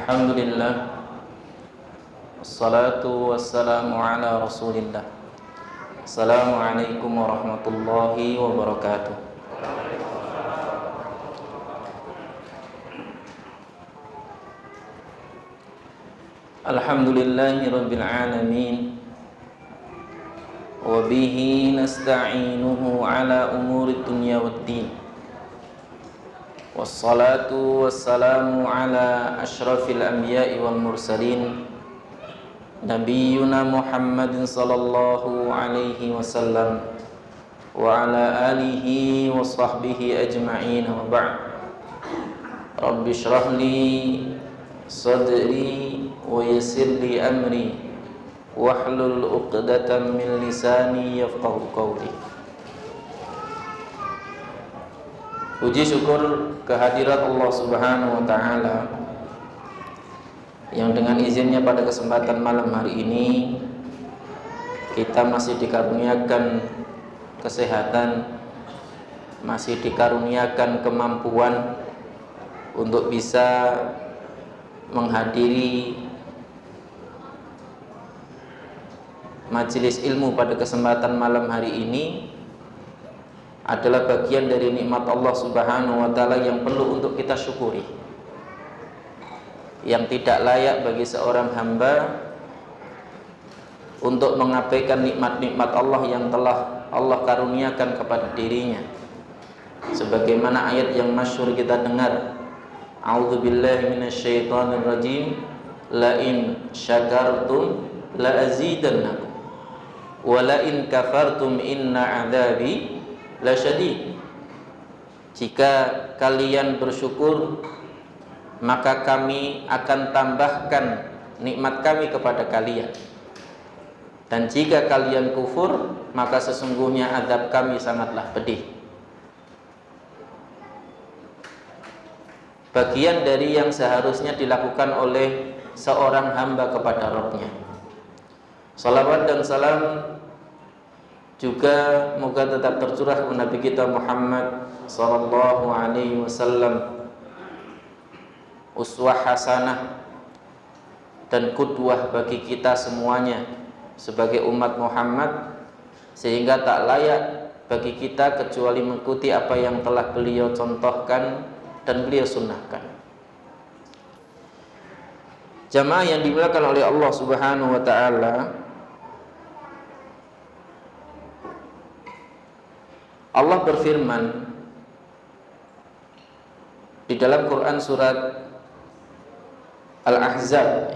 Alhamdulillah, wassalatu wassalamu ala rasulillah. Assalamualaikum warahmatullahi wabarakatuh. Alhamdulillahi rabbil alamin, wa bihi nasta'inuhu ala umuri dunya waddin. Wassalatu wassalamu ala ashrafil anbiya'i wal mursalin, Nabiyyuna Muhammadin sallallahu alaihi wasallam wa ala alihi wa sahbihi ajma'in, wa ba'd. Rabbi shrah li sadri wa yassir li amri wahlul 'uqdatam min lisani yafqahu qawli. Puji syukur kehadirat Allah Subhanahu wa taala yang dengan izinnya pada kesempatan malam hari ini kita masih dikaruniakan kesehatan, masih dikaruniakan kemampuan untuk bisa menghadiri majelis ilmu pada kesempatan malam hari ini adalah bagian dari nikmat Allah Subhanahu wa taala yang perlu untuk kita syukuri, yang tidak layak bagi seorang hamba untuk mengabaikan nikmat-nikmat Allah yang telah Allah karuniakan kepada dirinya. Sebagaimana ayat yang masyhur kita dengar, a'udzubillahi minasyaitonir rajim, la in syakartum la azidannakum wa la in kafartum inna 'adzabi lasyadid. Jika kalian bersyukur, maka kami akan tambahkan nikmat kami kepada kalian, dan jika kalian kufur, maka sesungguhnya azab kami sangatlah pedih. Bagian dari yang seharusnya dilakukan oleh seorang hamba kepada Rabb-Nya. Salawat dan salam juga moga tetap tercurah kepada Nabi kita Muhammad sallallahu alaihi wasallam, uswah hasanah dan qudwah bagi kita semuanya sebagai umat Muhammad, sehingga tak layak bagi kita kecuali mengikuti apa yang telah beliau contohkan dan beliau sunnahkan. Jamaah yang dimuliakan oleh Allah Subhanahu wa taala, Allah berfirman di dalam Quran surat Al-Ahzab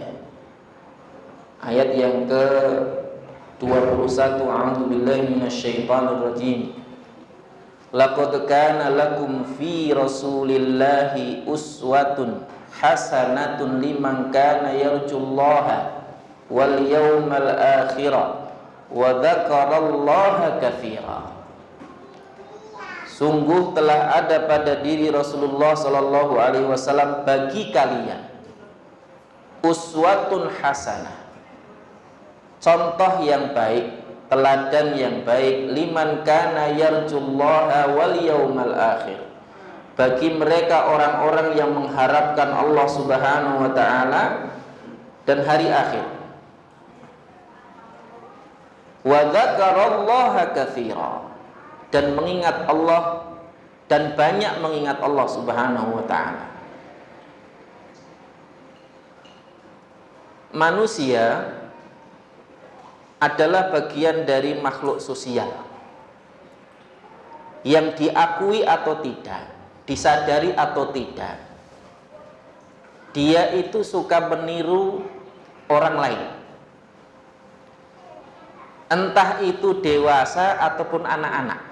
ayat yang ke-21, a'udzu billahi minasyaitonir rajim, laqad kana lakum fi rasulillahi uswatun hasanatun liman kana yarjullaha wal yawmal akhir wa dzakarallaha katsira. Sungguh telah ada pada diri Rasulullah sallallahu alaihi wasallam bagi kalian uswatun hasanah, contoh yang baik, teladan yang baik, liman kana yarjullaha wal yaumal akhir, bagi mereka orang-orang yang mengharapkan Allah Subhanahu wa taala dan hari akhir. Wa dzakarallaha katsira, dan mengingat Allah, dan banyak mengingat Allah Subhanahu wa ta'ala. Manusia adalah bagian dari makhluk sosial yang diakui atau tidak, disadari atau tidak, dia itu suka meniru orang lain, entah itu dewasa ataupun anak-anak.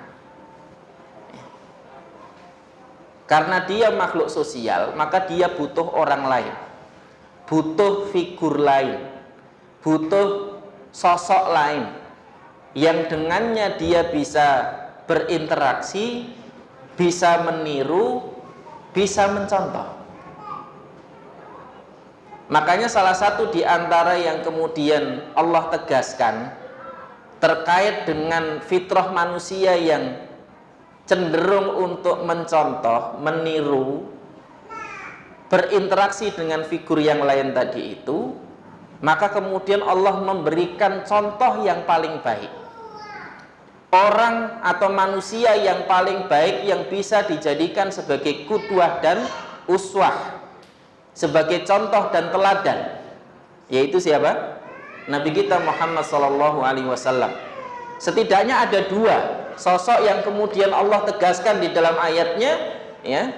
Karena dia makhluk sosial, maka dia butuh orang lain, butuh figur lain, butuh sosok lain yang dengannya dia bisa berinteraksi, bisa meniru, bisa mencontoh. Makanya salah satu di antara yang kemudian Allah tegaskan terkait dengan fitrah manusia yang cenderung untuk mencontoh, meniru, berinteraksi dengan figur yang lain tadi itu, maka kemudian Allah memberikan contoh yang paling baik. Orang atau manusia yang paling baik yang bisa dijadikan sebagai qudwah dan uswah, sebagai contoh dan teladan, yaitu siapa? Nabi kita Muhammad SAW. Setidaknya ada dua sosok yang kemudian Allah tegaskan di dalam ayatnya, ya,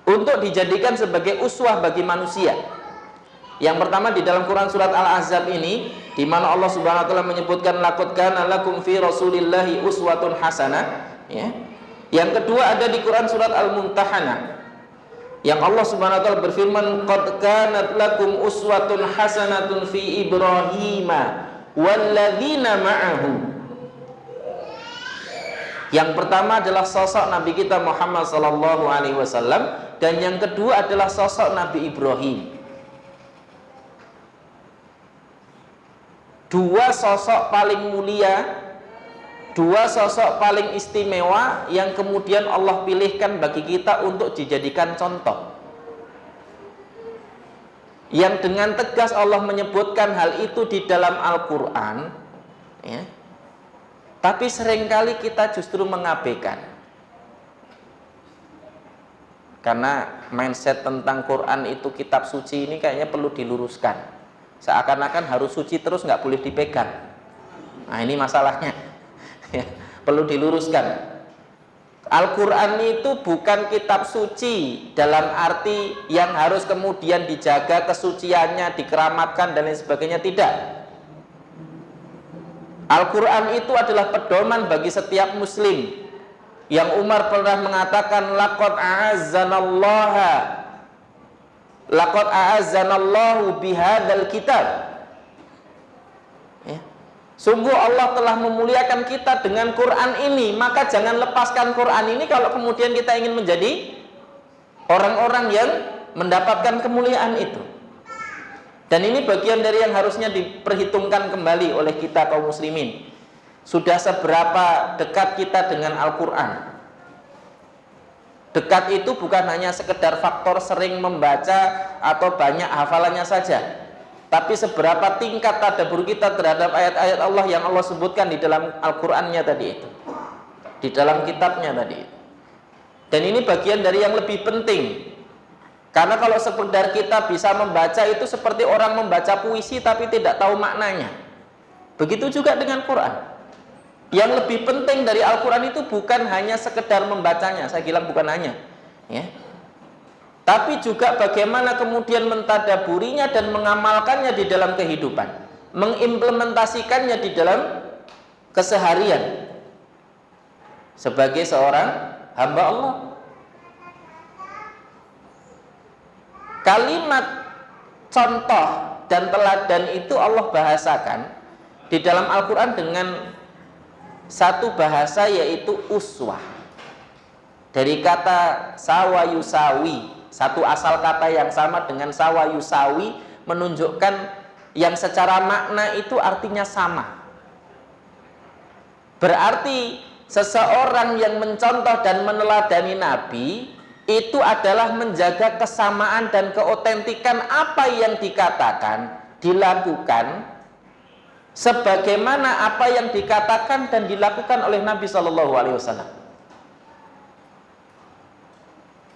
untuk dijadikan sebagai uswah bagi manusia. Yang pertama di dalam Quran surat Al-Ahzab ini, di mana Allah Subhanahu wa taala menyebutkan laqad kana lakum fi rasulillahi uswatun hasanah, ya. Yang kedua ada di Quran surat Al-Mumtahanah, yang Allah Subhanahu wa taala berfirman, qad kanat lakum uswatun hasanatun fi Ibrahima walladzina ma'ahu. Yang pertama adalah sosok Nabi kita Muhammad sallallahu alaihi wasallam, dan yang kedua adalah sosok Nabi Ibrahim. Dua sosok paling mulia, dua sosok paling istimewa yang kemudian Allah pilihkan bagi kita untuk dijadikan contoh. Yang dengan tegas Allah menyebutkan hal itu di dalam Al-Quran, ya. Tapi seringkali kita justru mengabaikan. Karena mindset tentang Quran itu kitab suci ini kayaknya perlu diluruskan. Seakan-akan harus suci terus, nggak boleh dipegang. Nah ini masalahnya. Perlu diluruskan. Al-Quran itu bukan kitab suci dalam arti yang harus kemudian dijaga kesuciannya, dikeramatkan dan lain sebagainya, tidak. Al-Quran itu adalah pedoman bagi setiap muslim. Yang Umar pernah mengatakan, laqad a'azzanallahu bihadzal kitab. Ya. Sungguh Allah telah memuliakan kita dengan Quran ini, maka jangan lepaskan Quran ini kalau kemudian kita ingin menjadi orang-orang yang mendapatkan kemuliaan itu. Dan ini bagian dari yang harusnya diperhitungkan kembali oleh kita kaum muslimin. Sudah seberapa dekat kita dengan Al-Quran? Dekat itu bukan hanya sekedar faktor sering membaca atau banyak hafalannya saja, tapi seberapa tingkat tadabbur kita terhadap ayat-ayat Allah yang Allah sebutkan di dalam Al-Qur'annya tadi itu, di dalam kitabnya tadi itu. Dan ini bagian dari yang lebih penting, karena kalau sekedar kita bisa membaca itu seperti orang membaca puisi tapi tidak tahu maknanya. Begitu juga dengan Quran. Yang lebih penting dari Al-Quran itu bukan hanya sekedar membacanya, saya bilang bukan hanya, ya, tapi juga bagaimana kemudian mentadaburinya dan mengamalkannya di dalam kehidupan, mengimplementasikannya di dalam keseharian sebagai seorang hamba Allah. Kalimat contoh dan teladan itu Allah bahasakan di dalam Al-Quran dengan satu bahasa, yaitu uswah. Dari kata sawa yusawi, satu asal kata yang sama dengan sawa yusawi, menunjukkan yang secara makna itu artinya sama. Berarti seseorang yang mencontoh dan meneladani Nabi itu adalah menjaga kesamaan dan keotentikan apa yang dikatakan, dilakukan, sebagaimana apa yang dikatakan dan dilakukan oleh Nabi Shallallahu Alaihi Wasallam.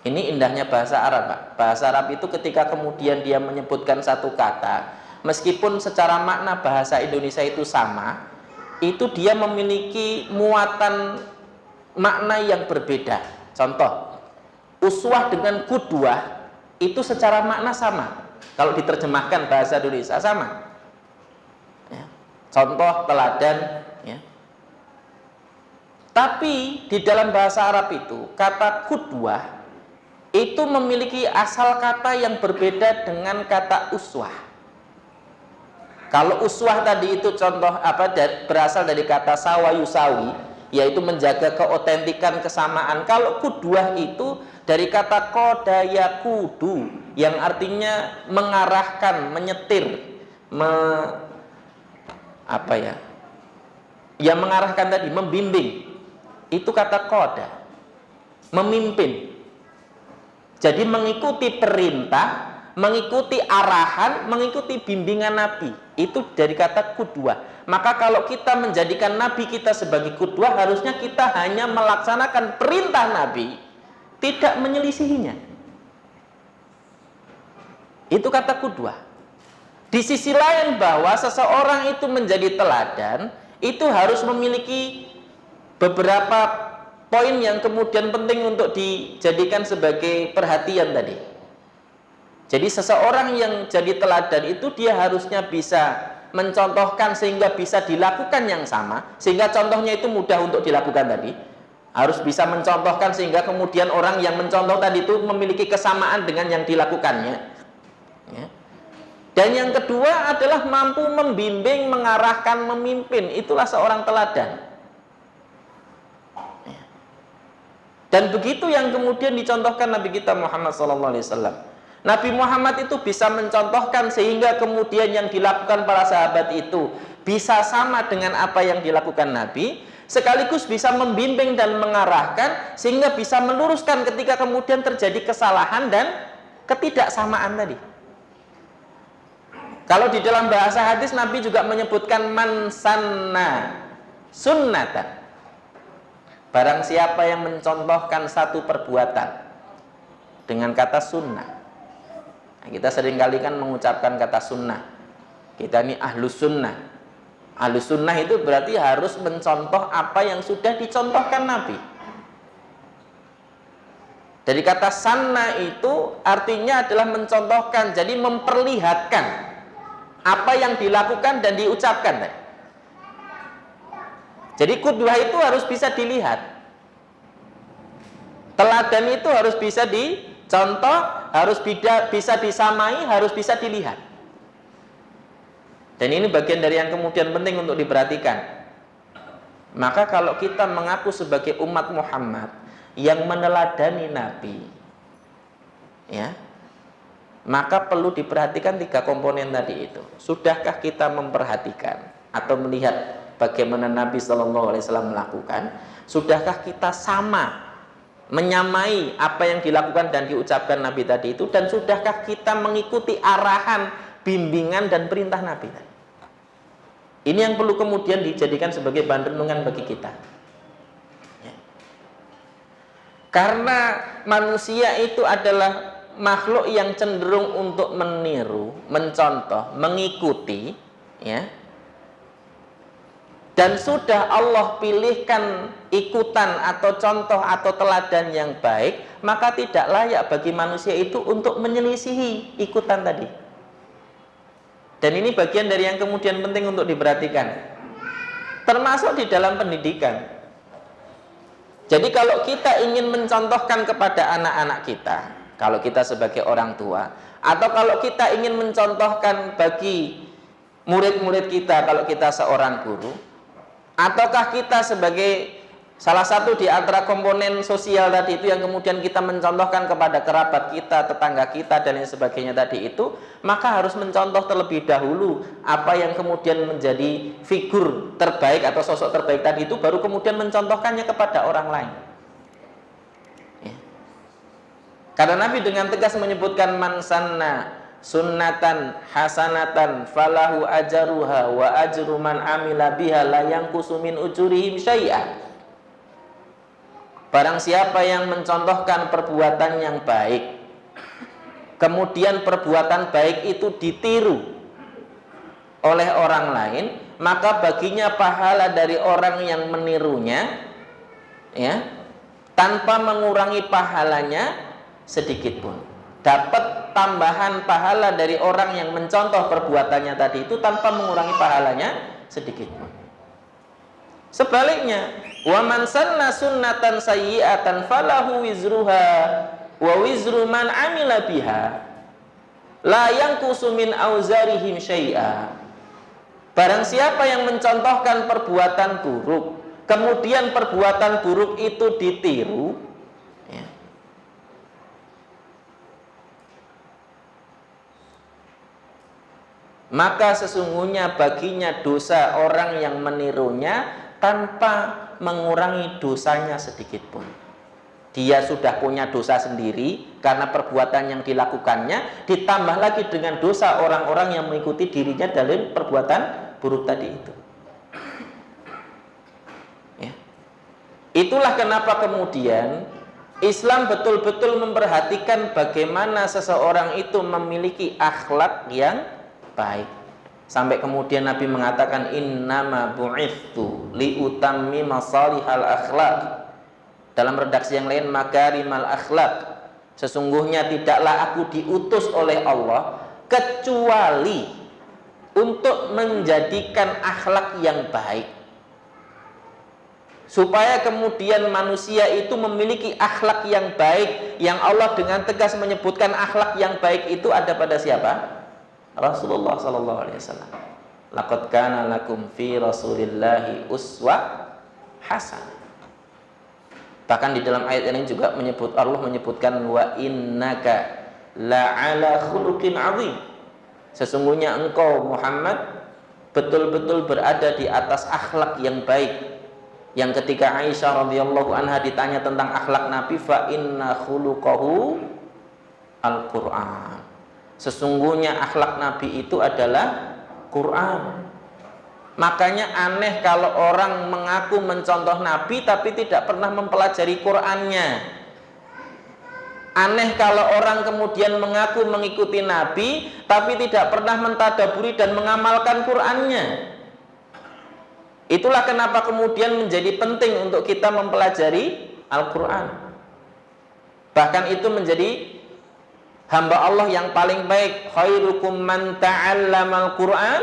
Ini indahnya bahasa Arab, Pak. Bahasa Arab itu ketika kemudian dia menyebutkan satu kata, meskipun secara makna bahasa Indonesia itu sama, itu dia memiliki muatan makna yang berbeda. Contoh, uswah dengan qudwah itu secara makna sama. Kalau diterjemahkan bahasa Indonesia sama. Contoh, teladan, ya. Tapi di dalam bahasa Arab itu kata qudwah itu memiliki asal kata yang berbeda dengan kata uswah. Kalau uswah tadi itu contoh berasal dari kata sawa yusawi, yaitu menjaga keotentikan kesamaan. Kalau qudwah itu dari kata qoda yaqudu yang artinya mengarahkan, menyetir, yang mengarahkan tadi, membimbing. Itu kata qoda, memimpin. Jadi mengikuti perintah, mengikuti arahan, mengikuti bimbingan Nabi. Itu dari kata qudwah. Maka kalau kita menjadikan Nabi kita sebagai qudwah, harusnya kita hanya melaksanakan perintah Nabi, tidak menyelisihinya. Itu kata qudwah. Di sisi lain bahwa seseorang itu menjadi teladan, itu harus memiliki beberapa poin yang kemudian penting untuk dijadikan sebagai perhatian tadi. Jadi seseorang yang jadi teladan itu dia harusnya bisa mencontohkan sehingga bisa dilakukan yang sama, sehingga contohnya itu mudah untuk dilakukan tadi. Harus bisa mencontohkan sehingga kemudian orang yang mencontoh tadi itu memiliki kesamaan dengan yang dilakukannya. Ya. Dan yang kedua adalah mampu membimbing, mengarahkan, memimpin. Itulah seorang teladan. Dan begitu yang kemudian dicontohkan Nabi kita Muhammad SAW. Nabi Muhammad itu bisa mencontohkan sehingga kemudian yang dilakukan para sahabat itu bisa sama dengan apa yang dilakukan Nabi, sekaligus bisa membimbing dan mengarahkan sehingga bisa meluruskan ketika kemudian terjadi kesalahan dan ketidaksamaan tadi. Kalau di dalam bahasa hadis Nabi juga menyebutkan man sanna sunnatan. Barang siapa yang mencontohkan satu perbuatan dengan kata sunnah. Nah, kita seringkali kan mengucapkan kata sunnah. Kita ini ahlus sunnah. Ahlus sunnah itu berarti harus mencontoh apa yang sudah dicontohkan Nabi. Dari kata sanna itu artinya adalah mencontohkan, jadi memperlihatkan apa yang dilakukan dan diucapkan. Jadi qudwah itu harus bisa dilihat. Teladan itu harus bisa dicontoh, harus bisa disamai, harus bisa dilihat. Dan ini bagian dari yang kemudian penting untuk diperhatikan. Maka kalau kita mengaku sebagai umat Muhammad yang meneladani Nabi, ya, maka perlu diperhatikan 3 komponen tadi itu. Sudahkah kita memperhatikan atau melihat bagaimana Nabi SAW melakukan? Sudahkah kita sama menyamai apa yang dilakukan dan diucapkan Nabi tadi itu? Dan sudahkah kita mengikuti arahan, bimbingan dan perintah Nabi tadi? Ini yang perlu kemudian dijadikan sebagai bahan renungan bagi kita. Ya. Karena manusia itu adalah makhluk yang cenderung untuk meniru, mencontoh, mengikuti, ya. Dan sudah Allah pilihkan ikutan atau contoh atau teladan yang baik, maka tidak layak bagi manusia itu untuk menyelisihi ikutan tadi. Dan ini bagian dari yang kemudian penting untuk diperhatikan. Termasuk di dalam pendidikan. Jadi kalau kita ingin mencontohkan kepada anak-anak kita, kalau kita sebagai orang tua, atau kalau kita ingin mencontohkan bagi murid-murid kita, kalau kita seorang guru, ataukah kita sebagai salah satu di antara komponen sosial tadi itu yang kemudian kita mencontohkan kepada kerabat kita, tetangga kita dan lain sebagainya tadi itu, maka harus mencontoh terlebih dahulu apa yang kemudian menjadi figur terbaik atau sosok terbaik tadi itu, baru kemudian mencontohkannya kepada orang lain. Karena Nabi dengan tegas menyebutkan man sanna sunnatan hasanatan falahu ajaruha wa ajru man amila biha la yanqusu min ujurihim syai'an. Barang siapa yang mencontohkan perbuatan yang baik, kemudian perbuatan baik itu ditiru oleh orang lain, maka baginya pahala dari orang yang menirunya, ya, tanpa mengurangi pahalanya sedikit pun. Dapat tambahan pahala dari orang yang mencontoh perbuatannya tadi itu tanpa mengurangi pahalanya sedikit pun. Sebaliknya, wa man sanna sunnatan sayyi'atan falahu wizruha wa wizru man amila biha la yanqusu min auzarihim syai'a. Barang siapa yang mencontohkan perbuatan buruk, kemudian perbuatan buruk itu ditiru, ya, maka sesungguhnya baginya dosa orang yang menirunya tanpa mengurangi dosanya sedikit pun. dia sudah punya dosa sendiri karena perbuatan yang dilakukannya, ditambah lagi dengan dosa orang-orang yang mengikuti dirinya dalam perbuatan buruk tadi itu. Ya. Itulah kenapa kemudian Islam betul-betul memperhatikan bagaimana seseorang itu memiliki akhlak yang baik. Sampai kemudian Nabi mengatakan innama bu'ithu liutammima salihal akhlak. Dalam redaksi yang lain makarimal akhlak. Sesungguhnya tidaklah aku diutus oleh Allah kecuali untuk menjadikan akhlak yang baik. Supaya kemudian manusia itu memiliki akhlak yang baik, yang Allah dengan tegas menyebutkan akhlak yang baik itu ada pada siapa? Rasulullah sallallahu alaihi wasallam. Laqad kana lakum fi Rasulillahi uswah hasanah. Bahkan di dalam ayat ini juga Allah menyebutkan wa innaka la'ala khuluqin 'azim. Sesungguhnya engkau Muhammad betul-betul berada di atas akhlak yang baik. Yang ketika Aisyah radhiyallahu anha ditanya tentang akhlak Nabi, fa inna khuluquhu Al-Qur'an. Sesungguhnya akhlak Nabi itu adalah Quran. Makanya aneh kalau orang mengaku mencontoh Nabi tapi tidak pernah mempelajari Qurannya. Aneh kalau orang kemudian mengaku mengikuti Nabi tapi tidak pernah mentadaburi dan mengamalkan Qurannya. Itulah kenapa kemudian menjadi penting untuk kita mempelajari Al-Quran. Bahkan itu menjadi hamba Allah yang paling baik. Khairukum man ta'allamal Qur'an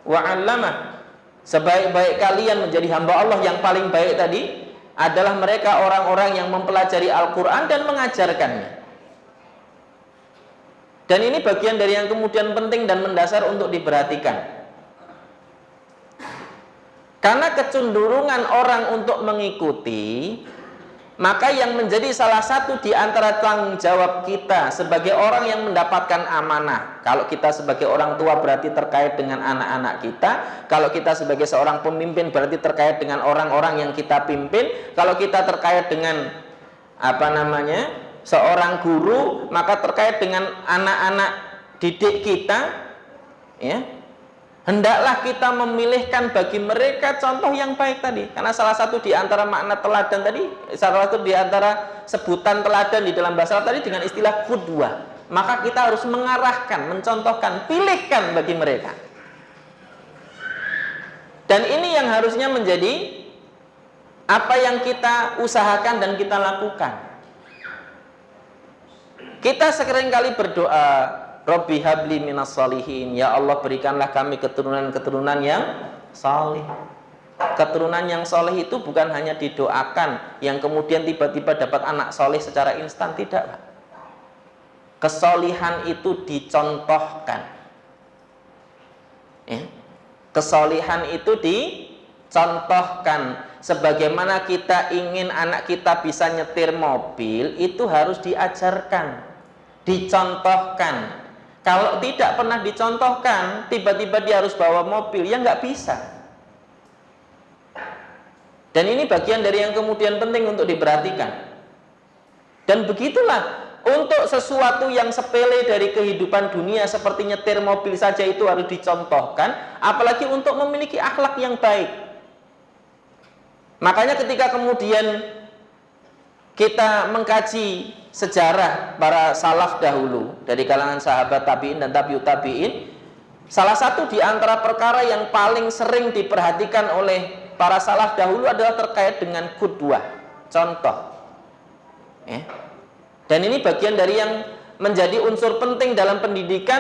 wa 'allamah. Sebaik-baik kalian menjadi hamba Allah yang paling baik tadi adalah mereka orang-orang yang mempelajari Al-Qur'an dan mengajarkannya. Dan ini bagian dari yang kemudian penting dan mendasar untuk diperhatikan. Karena kecenderungan orang untuk mengikuti, maka yang menjadi salah satu di antara tanggung jawab kita sebagai orang yang mendapatkan amanah. Kalau kita sebagai orang tua berarti terkait dengan anak-anak kita. Kalau kita sebagai seorang pemimpin berarti terkait dengan orang-orang yang kita pimpin. Kalau kita terkait dengan seorang guru, maka terkait dengan anak-anak didik kita, ya. Hendaklah kita memilihkan bagi mereka contoh yang baik tadi. Karena salah satu di antara makna teladan tadi, salah satu di antara sebutan teladan di dalam bahasa Arab tadi dengan istilah qudwah. Maka kita harus mengarahkan, mencontohkan, pilihkan bagi mereka. Dan ini yang harusnya menjadi apa yang kita usahakan dan kita lakukan. Kita seringkali berdoa, Rabbi habli minas salihin, ya Allah berikanlah kami keturunan-keturunan yang salih. Keturunan yang salih itu bukan hanya didoakan yang kemudian tiba-tiba dapat anak salih secara instan, tidak, Pak. Kesalihan itu dicontohkan. Ya. Kesalihan itu dicontohkan. Sebagaimana kita ingin anak kita bisa nyetir mobil, itu harus diajarkan, dicontohkan. Kalau tidak pernah dicontohkan, tiba-tiba dia harus bawa mobil, ya nggak bisa. Dan ini bagian dari yang kemudian penting untuk diperhatikan. Dan begitulah, untuk sesuatu yang sepele dari kehidupan dunia seperti nyetir mobil saja itu harus dicontohkan, apalagi untuk memiliki akhlak yang baik. Makanya ketika kemudian kita mengkaji sejarah para salaf dahulu dari kalangan sahabat tabi'in dan tabi'ut tabi'in, salah satu di antara perkara yang paling sering diperhatikan oleh para salaf dahulu adalah terkait dengan qudwah, contoh. Ya. Dan ini bagian dari yang menjadi unsur penting dalam pendidikan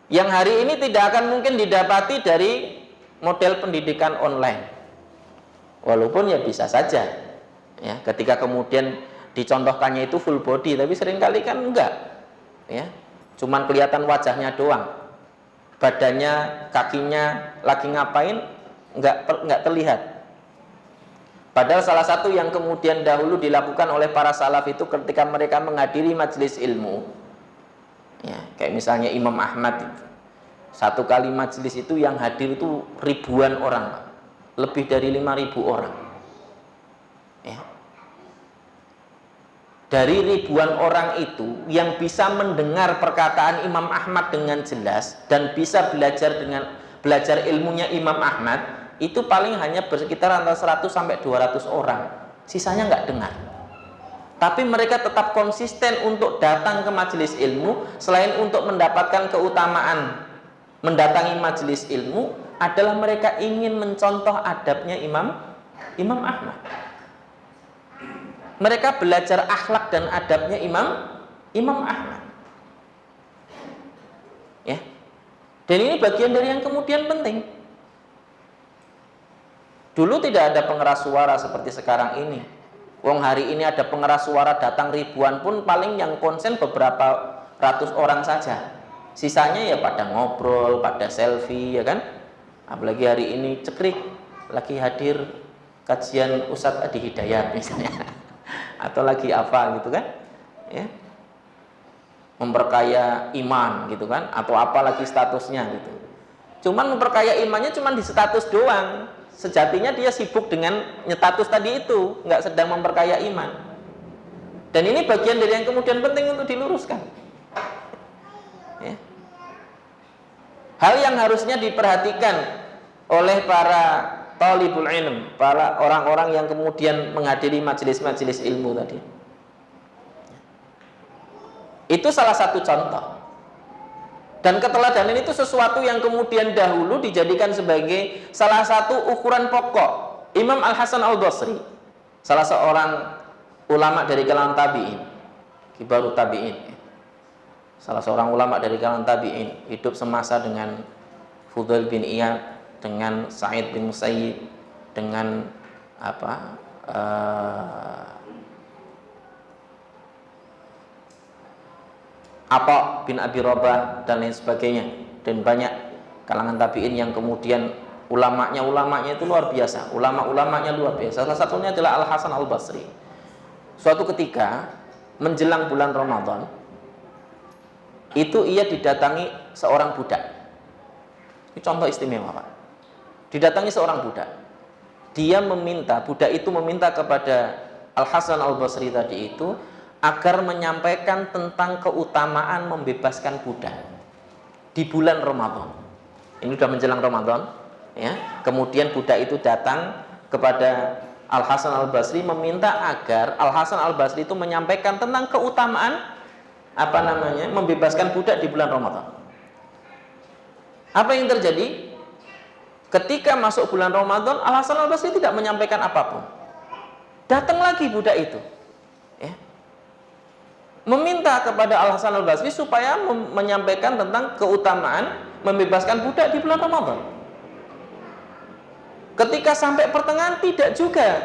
yang hari ini tidak akan mungkin didapati dari model pendidikan online. Walaupun ya bisa saja, ya, ketika kemudian dicontohkannya itu full body, tapi seringkali kan enggak, ya, cuman kelihatan wajahnya doang, badannya, kakinya lagi ngapain enggak terlihat. Padahal salah satu yang kemudian dahulu dilakukan oleh para salaf itu ketika mereka menghadiri majelis ilmu, ya, kayak misalnya Imam Ahmad itu, satu kali majelis itu yang hadir itu ribuan orang, lebih dari 5.000 orang, ya. dari ribuan orang itu yang bisa mendengar perkataan Imam Ahmad dengan jelas dan bisa belajar ilmunya Imam Ahmad, itu paling hanya bersekitar antara 100 sampai 200 orang. Sisanya nggak dengar. Tapi mereka tetap konsisten untuk datang ke majelis ilmu. Selain untuk mendapatkan keutamaan mendatangi majelis ilmu, adalah mereka ingin mencontoh adabnya Imam Ahmad. Mereka belajar akhlak dan adabnya Imam Ahmad. Ya. Dan ini bagian dari yang kemudian penting. Dulu tidak ada pengeras suara seperti sekarang ini. Wong hari ini ada pengeras suara datang ribuan pun paling yang konsen beberapa ratus orang saja. Sisanya ya pada ngobrol, pada selfie, ya kan? Apalagi hari ini cekrik lagi hadir kajian Ustadz Adi Hidayat misalnya. Atau lagi apa gitu kan? Ya. Memperkaya iman gitu kan, atau apa lagi statusnya gitu. Cuman memperkaya imannya cuman di status doang. Sejatinya dia sibuk dengan status tadi itu, nggak sedang memperkaya iman. Dan ini bagian dari yang kemudian penting untuk diluruskan. Ya. Hal yang harusnya diperhatikan oleh para talibul ilm, para orang-orang yang kemudian menghadiri majelis-majelis ilmu tadi. Itu salah satu contoh. Dan keteladanan itu sesuatu yang kemudian dahulu dijadikan sebagai salah satu ukuran pokok. Imam Al-Hasan Al-Basri, salah seorang ulama dari kalangan tabi'in, kibarut tabi'in, salah seorang ulama dari kalangan tabi'in, hidup semasa dengan Fudail bin Iyad, dengan Sa'id bin Musayyib, dengan Atha bin Abi Rabah dan lain sebagainya, dan banyak kalangan tabi'in yang kemudian ulamanya itu luar biasa, ulama-ulamanya luar biasa. Salah satunya adalah Al-Hasan Al-Basri. Suatu ketika menjelang bulan Ramadan itu ia didatangi seorang budak. Ini contoh istimewa, Pak. Didatangi seorang budak. Budak itu meminta kepada Al-Hasan Al-Basri tadi itu agar menyampaikan tentang keutamaan membebaskan budak di bulan Ramadan. Ini sudah menjelang Ramadan, ya. Kemudian budak itu datang kepada Al-Hasan Al-Basri meminta agar Al-Hasan Al-Basri itu menyampaikan tentang keutamaan membebaskan budak di bulan Ramadan. Apa yang terjadi? Ketika masuk bulan Ramadan, Al-Hasan Al-Basri tidak menyampaikan apapun. Datang lagi budak itu, ya, meminta kepada Al-Hasan Al-Basri supaya menyampaikan tentang keutamaan membebaskan budak di bulan Ramadan. Ketika sampai pertengahan tidak juga.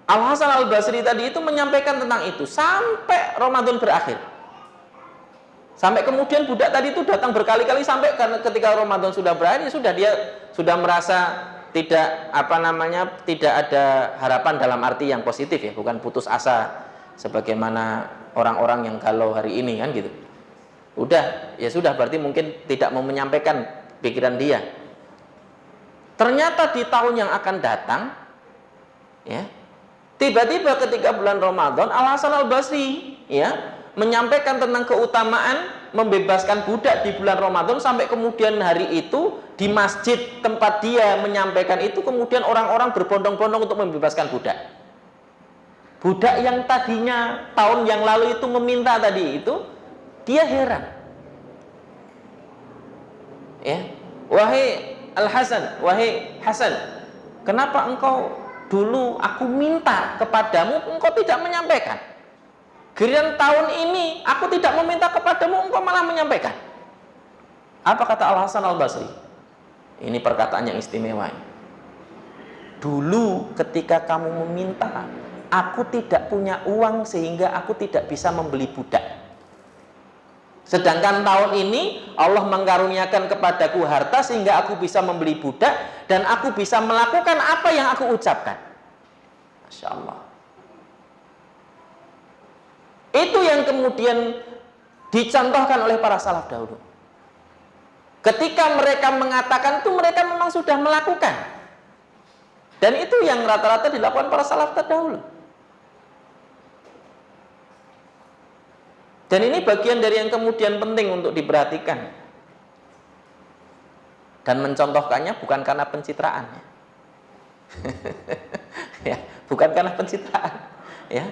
Al-Hasan Al-Basri tadi itu menyampaikan tentang itu sampai Ramadan berakhir. Sampai kemudian budak tadi itu datang berkali-kali, sampai karena ketika Ramadan sudah berakhir, dia sudah merasa tidak ada harapan dalam arti yang positif, ya, bukan putus asa sebagaimana orang-orang yang galau hari ini kan gitu. Berarti mungkin tidak mau menyampaikan pikiran dia. Ternyata di tahun yang akan datang, ya, tiba-tiba ketika bulan Ramadan, Al-Hasan Al-Basri, ya, menyampaikan tentang keutamaan membebaskan budak di bulan Ramadan, sampai kemudian hari itu di masjid tempat dia menyampaikan itu kemudian orang-orang berbondong-bondong untuk membebaskan budak. Budak yang tadinya tahun yang lalu itu meminta tadi itu, dia heran. Ya, wahai Al-Hasan, wahai Hasan, kenapa engkau dulu aku minta kepadamu, engkau tidak menyampaikan? Giliran tahun ini aku tidak meminta kepadamu, engkau malah menyampaikan. Apa kata Al-Hasan Al-Basri? Ini perkataan yang istimewa. Dulu ketika kamu meminta, aku tidak punya uang sehingga aku tidak bisa membeli budak. Sedangkan tahun ini Allah mengkaruniakan kepadaku harta sehingga aku bisa membeli budak dan aku bisa melakukan apa yang aku ucapkan. Masya Allah. Itu yang kemudian dicontohkan oleh para salaf dahulu. Ketika mereka mengatakan itu, mereka memang sudah melakukan. Dan itu yang rata-rata dilakukan para salaf terdahulu. Dan ini bagian dari yang kemudian penting untuk diperhatikan. Dan mencontohkannya bukan karena pencitraan. Ya, bukan karena pencitraan. Ya.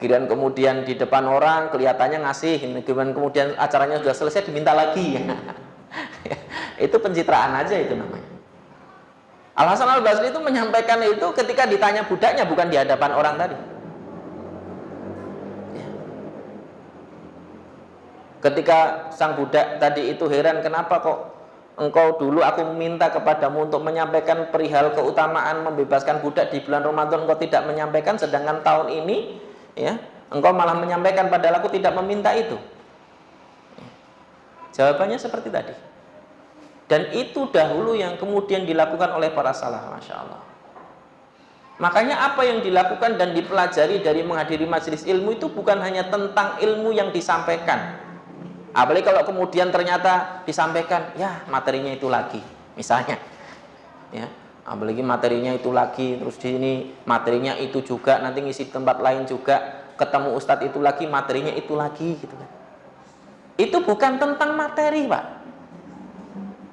Kirain kemudian di depan orang kelihatannya ngasih, kemudian acaranya sudah selesai diminta lagi. Ya. Itu pencitraan aja itu namanya. Al-Hasan Al-Basri itu menyampaikan itu ketika ditanya budaknya, bukan di hadapan orang tadi. Ya. Ketika sang budak tadi itu heran, kenapa kok engkau dulu aku meminta kepadamu untuk menyampaikan perihal keutamaan membebaskan budak di bulan Ramadan, engkau tidak menyampaikan, sedangkan tahun ini ya engkau malah menyampaikan padahal aku tidak meminta itu. Ya. Jawabannya seperti tadi. Dan itu dahulu yang kemudian dilakukan oleh para salaf, Masya Allah. Makanya apa yang dilakukan dan dipelajari dari menghadiri majelis ilmu itu bukan hanya tentang ilmu yang disampaikan. Apalagi kalau kemudian ternyata disampaikan, ya materinya itu lagi, misalnya. Ya, apalagi materinya itu lagi, terus di ini materinya itu juga, nanti ngisi tempat lain juga, ketemu ustadz itu lagi, materinya itu lagi, gitu kan. Itu bukan tentang materi, Pak.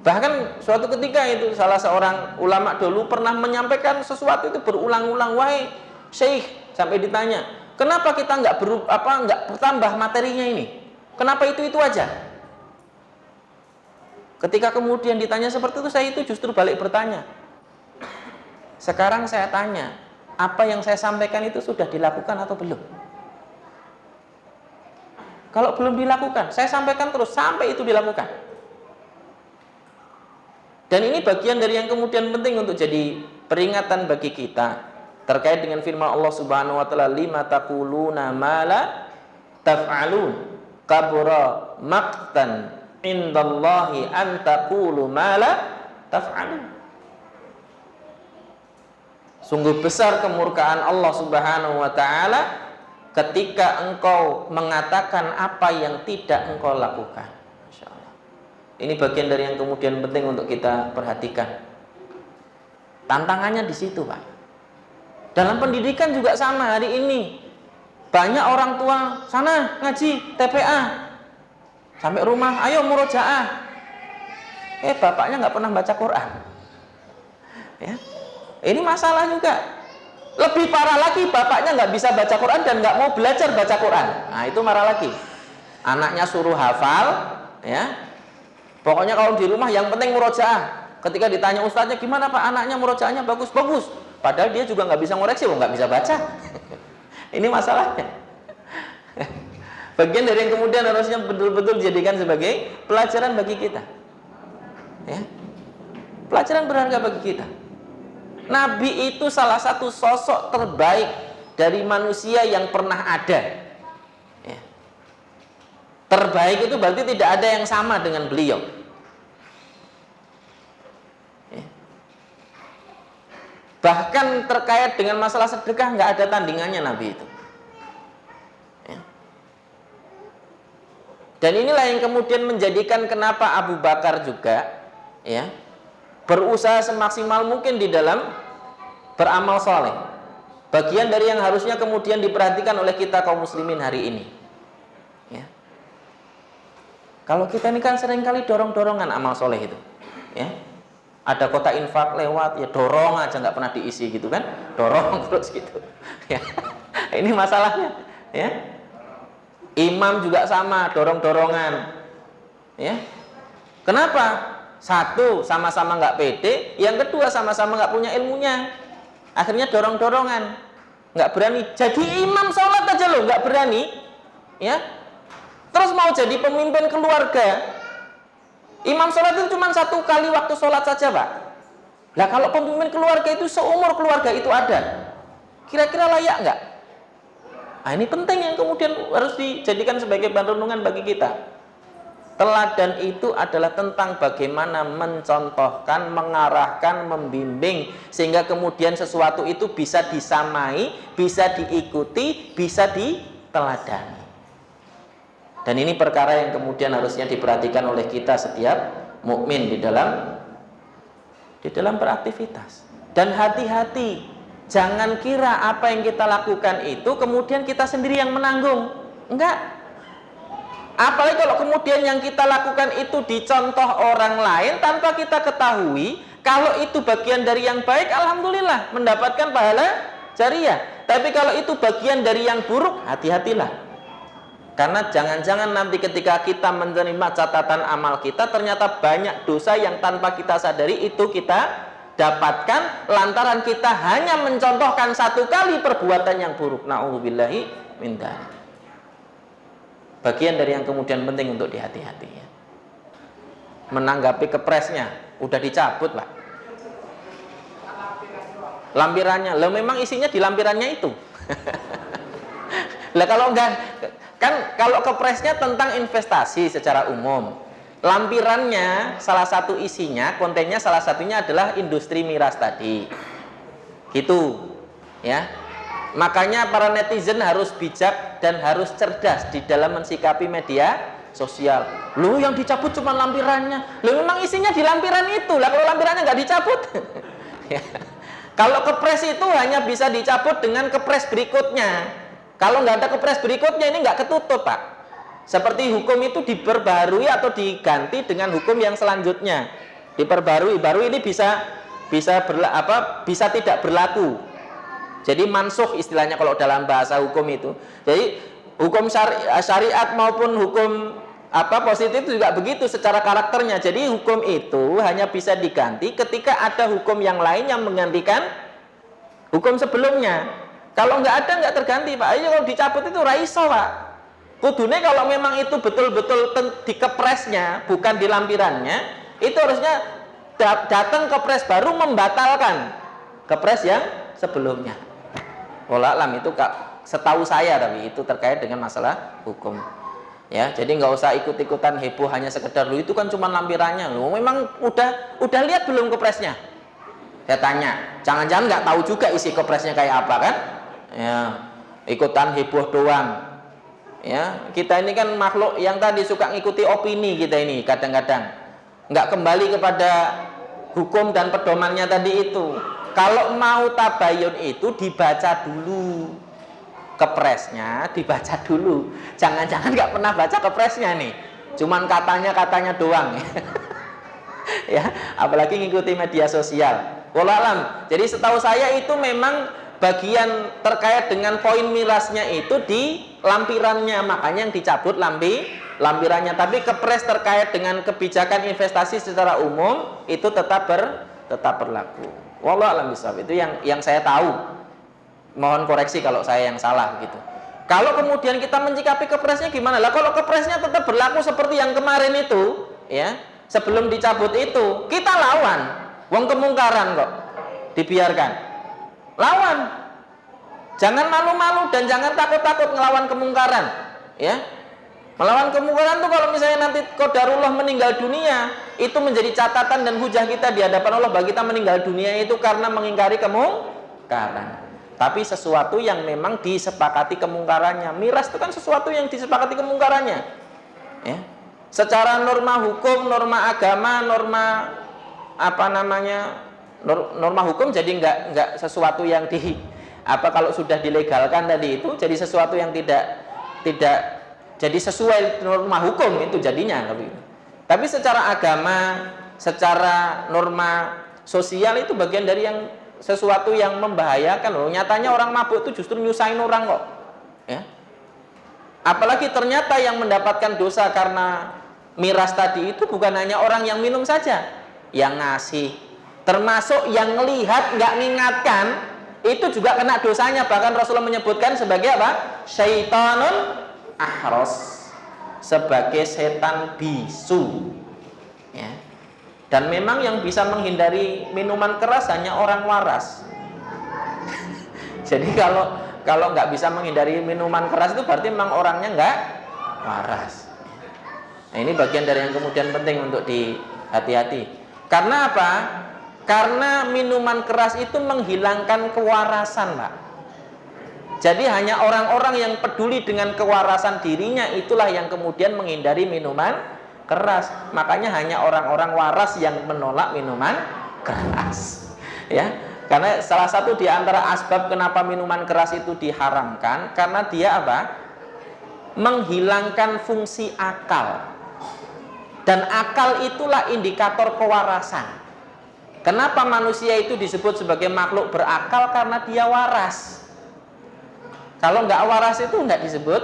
Bahkan suatu ketika itu salah seorang ulama dulu pernah menyampaikan sesuatu itu berulang-ulang, wahai syekh, sampai ditanya, kenapa kita nggak bertambah materinya ini? Kenapa itu aja? Ketika kemudian ditanya seperti itu, saya itu justru balik bertanya. Sekarang saya tanya, apa yang saya sampaikan itu sudah dilakukan atau belum? Kalau belum dilakukan, saya sampaikan terus sampai itu dilakukan. Dan ini bagian dari yang kemudian penting untuk jadi peringatan bagi kita terkait dengan firman Allah Subhanahu wa taala, lima taquluna ma la taf'alun, kabura maqtan indallahi an taqulu ma la taf'alun. Sungguh besar kemurkaan Allah Subhanahu wa taala ketika engkau mengatakan apa yang tidak engkau lakukan. Ini bagian dari yang kemudian penting untuk kita perhatikan. Tantangannya di situ, Pak. Dalam pendidikan juga sama hari ini. Banyak orang tua sana ngaji TPA, sampai rumah, ayo murojaah. Bapaknya nggak pernah baca Quran. Ya, ini masalah juga. Lebih parah lagi, bapaknya nggak bisa baca Quran dan nggak mau belajar baca Quran. Nah, itu marah lagi. Anaknya suruh hafal, ya. Pokoknya kalau di rumah yang penting murojaah. Ketika ditanya ustadznya, gimana Pak anaknya murojaahnya? Bagus. Padahal dia juga nggak bisa ngoreksi, nggak bisa baca. Ini masalahnya. Bagian dari yang kemudian harusnya betul-betul dijadikan sebagai pelajaran bagi kita. Ya. Pelajaran berharga bagi kita. Nabi itu salah satu sosok terbaik dari manusia yang pernah ada. Terbaik itu berarti tidak ada yang sama dengan beliau. Bahkan terkait dengan masalah sedekah nggak ada tandingannya Nabi itu. Dan inilah yang kemudian menjadikan kenapa Abu Bakar juga berusaha semaksimal mungkin di dalam beramal soleh. Bagian dari yang harusnya kemudian diperhatikan oleh kita kaum muslimin hari ini. Kalau kita ini kan seringkali dorong-dorongan amal soleh itu, ya. Ada kota infak lewat, ya dorong aja nggak pernah diisi gitu kan, dorong terus gitu. Ya. Ini masalahnya, ya. Imam juga sama, dorong-dorongan, ya. Kenapa? Satu, sama-sama nggak pede, yang kedua sama-sama nggak punya ilmunya, akhirnya dorong-dorongan, nggak berani. Jadi imam sholat aja loh nggak berani, ya. Terus mau jadi pemimpin keluarga, imam sholat itu cuma satu kali waktu sholat saja, Pak. Nah kalau pemimpin keluarga itu seumur keluarga itu ada, kira-kira layak nggak? Nah ini penting yang kemudian harus dijadikan sebagai bahan renungan bagi kita. Teladan itu adalah tentang bagaimana mencontohkan, mengarahkan, membimbing, sehingga kemudian sesuatu itu bisa disamai, bisa diikuti, bisa diteladani. Dan ini perkara yang kemudian harusnya diperhatikan oleh kita setiap mukmin di dalam beraktivitas. Dan hati-hati, jangan kira apa yang kita lakukan itu kemudian kita sendiri yang menanggung. Enggak. Apalagi kalau kemudian yang kita lakukan itu dicontoh orang lain tanpa kita ketahui, kalau itu bagian dari yang baik, alhamdulillah mendapatkan pahala jariah. Tapi kalau itu bagian dari yang buruk, hati-hatilah. Karena jangan-jangan nanti ketika kita menerima catatan amal kita, ternyata banyak dosa yang tanpa kita sadari itu kita dapatkan lantaran kita hanya mencontohkan satu kali perbuatan yang buruk. Na'udzubillahi min dzalik. Bagian dari yang kemudian penting untuk dihati-hati ya. Menanggapi kepresnya, udah dicabut Pak. Lampirannya, lah memang isinya di lampirannya itu. Lah kalau enggak, kan kalau kepresnya tentang investasi secara umum, lampirannya salah satu isinya, kontennya salah satunya adalah industri miras tadi. Gitu ya. Makanya para netizen harus bijak dan harus cerdas di dalam mensikapi media sosial. Loh yang dicabut cuma lampirannya. Loh memang isinya di lampiran itu. Lah kalau lampirannya nggak dicabut. Ya. Kalau kepres itu hanya bisa dicabut dengan kepres berikutnya. Kalau nggak ada kepres berikutnya ini nggak ketutup Pak. Seperti hukum itu diperbarui atau diganti dengan hukum yang selanjutnya. Diperbarui, baru ini bisa tidak berlaku. Jadi mansuh istilahnya kalau dalam bahasa hukum itu. Jadi hukum syariat maupun hukum positif juga begitu secara karakternya. Jadi hukum itu hanya bisa diganti ketika ada hukum yang lain yang menggantikan hukum sebelumnya. Kalau nggak ada nggak terganti Pak. Ayo kalau dicabut itu raiso Pak. Kudune kalau memang itu betul-betul di kepresnya bukan di lampirannya, itu harusnya datang kepres baru membatalkan kepres yang sebelumnya. Wallah alam itu setahu saya, tapi itu terkait dengan masalah hukum ya. Jadi nggak usah ikut-ikutan heboh hanya sekedar lu itu kan cuma lampirannya. Lu memang udah lihat belum kepresnya? Saya tanya, jangan-jangan nggak tahu juga isi kepresnya kayak apa kan ya, ikutan heboh doang ya. Kita ini kan makhluk yang tadi suka ngikuti opini, kita ini kadang-kadang nggak kembali kepada hukum dan pedomannya tadi itu. Kalau mau tabayun itu dibaca dulu kepresnya, dibaca dulu. Jangan-jangan nggak pernah baca kepresnya nih, cuman katanya doang. Ya, apalagi ngikuti media sosial. Wallahualam. Jadi setahu saya itu memang bagian terkait dengan poin mirasnya itu di lampirannya, makanya yang dicabut lampirannya. Tapi kepres terkait dengan kebijakan investasi secara umum itu tetap berlaku. Wallahu a'lam bishawab. Itu yang saya tahu. Mohon koreksi kalau saya yang salah gitu. Kalau kemudian kita menyikapi kepresnya gimana? Lah kalau kepresnya tetap berlaku seperti yang kemarin itu, ya, sebelum dicabut itu, kita lawan. Wong kemungkaran kok dibiarkan. Lawan. Jangan malu-malu dan jangan takut-takut ngelawan kemungkaran, ya. Melawan kemungkaran tuh kalau misalnya nanti qadarullah meninggal dunia, itu menjadi catatan dan hujah kita di hadapan Allah bahwa kita meninggal dunia itu karena mengingkari kemungkaran. Tapi sesuatu yang memang disepakati kemungkarannya. Miras itu kan sesuatu yang disepakati kemungkarannya. Ya. Secara norma hukum, norma agama, norma norma hukum jadi enggak sesuatu yang kalau sudah dilegalkan tadi itu jadi sesuatu yang tidak jadi sesuai norma hukum itu jadinya. Tapi secara agama, secara norma sosial itu bagian dari yang sesuatu yang membahayakan loh. Nyatanya orang mabuk itu justru nyusahin orang kok. Ya. Apalagi ternyata yang mendapatkan dosa karena miras tadi itu bukan hanya orang yang minum saja, yang ngasih, termasuk yang melihat nggak mengingatkan itu juga kena dosanya. Bahkan Rasulullah menyebutkan sebagai apa? Syaitanun ahros, sebagai setan bisu ya. Dan memang yang bisa menghindari minuman keras hanya orang waras. Jadi kalau nggak bisa menghindari minuman keras itu berarti memang orangnya nggak waras. Nah ini bagian dari yang kemudian penting untuk dihati-hati. Karena apa? Karena minuman keras itu menghilangkan kewarasan Pak. Jadi hanya orang-orang yang peduli dengan kewarasan dirinya itulah yang kemudian menghindari minuman keras. Makanya hanya orang-orang waras yang menolak minuman keras. Ya, karena salah satu di antara asbab kenapa minuman keras itu diharamkan karena dia apa? menghilangkan fungsi akal. Dan akal itulah indikator kewarasan. Kenapa manusia itu disebut sebagai makhluk berakal? Karena dia waras. Kalau nggak waras itu nggak disebut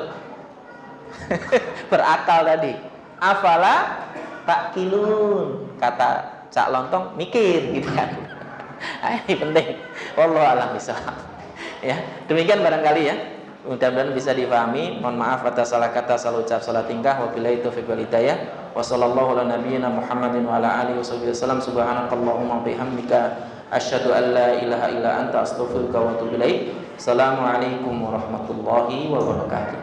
berakal tadi. Afala ta'qilun, kata Cak Lontong, mikir gitu kan. Nah, ini penting. Wallahu a'lam bishawab. Ya, demikian barangkali ya. Mudah-mudahan bisa difahami. Mohon maaf atas salah kata, salah ucap, salah tingkah. Wabillahi taufiq wal hidayah. Wa sallallahu ala nabiyyina Muhammadin wa ala alihi wasallam. Subhanakallahumma bihamdika asyhadu an la ilaha illa anta astaghfiruka wa atubu ilaik. Assalamualaikum warahmatullahi wabarakatuh.